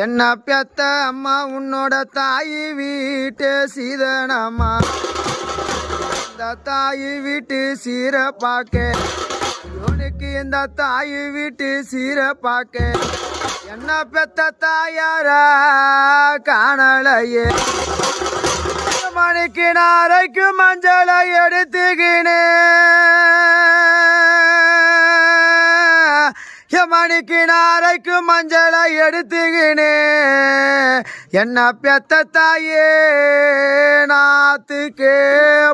என்ன பெத்த அம்மா உன்னோட தாயி வீட்டு சீதனம்மா. இந்த தாயி வீட்டு சீர பாக்க உனக்கு இந்த தாயி வீட்டு சீர பாக்க என்ன பெத்த தாயாரா காணலையே. மணிக்கு நாரைக்கு மஞ்சளை எடுத்துக்கினே மணிக்கு நாரைக்கு மஞ்சளை எடுத்துக்கினே என்ன பெத்த தாயே நாத்துக்கே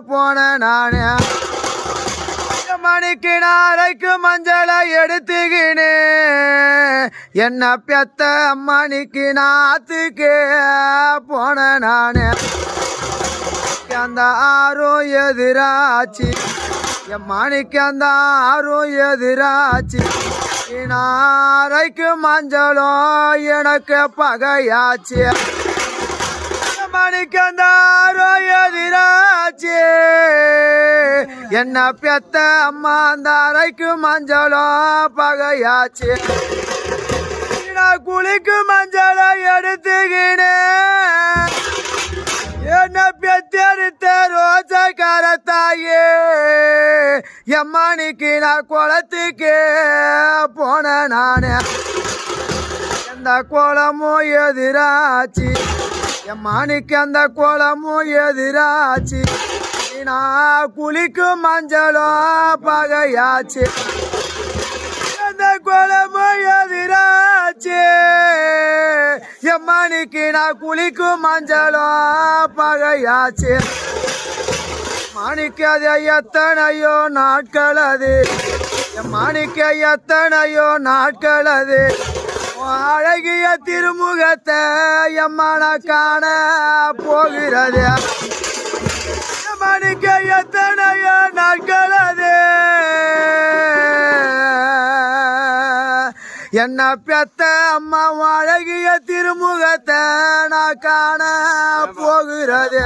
போன நானே. மணிக்கு நாரைக்கு மஞ்சளை எடுத்துக்கினே என்ன பெத்த மணிக்கு நாத்துக்கே போன நானே. அந்த ஆறும் எதிராச்சு என் மணிக்கு அந்த ஆறும் எதிராச்சு. நாரைக்கு மஞ்சளும் எனக்கு பகையாச்சு. மணிக்கு அந்த ஆறும் எதிராச்சு என்ன பெத்த அம்மா அந்த அரைக்கு மஞ்சளும் பகையாச்சு. குளிக்கு மஞ்சளை எடுத்துக்கினே என்ன பெத்தெடுத்த ரோஜக்கார தாயே எம்மணிக்கு நான் குளத்துக்கே போன நானே. எந்த குளமும் எதிராச்சு எம்மணிக்கு அந்த குளமும் எதிராச்சு. நான் குளிக்கும் மஞ்சளும் பகையாச்சு. அந்த குளமும் எதிராச்சு எம்மணிக்கு நான் குளிக்கும் மஞ்சளும் பகையாச்சு. மாணிக்கது எத்தனையோ நாட்கள் அது மாணிக்க எத்தனையோ நாட்கள் அது அழகிய திருமுகத்தை எம்மன காண போகிறது. மாணிக்க எத்தனையோ நாட்கள் அது என்ன பெத்த அம்மா அழகிய திருமுகத்தை நான் காண போகிறது.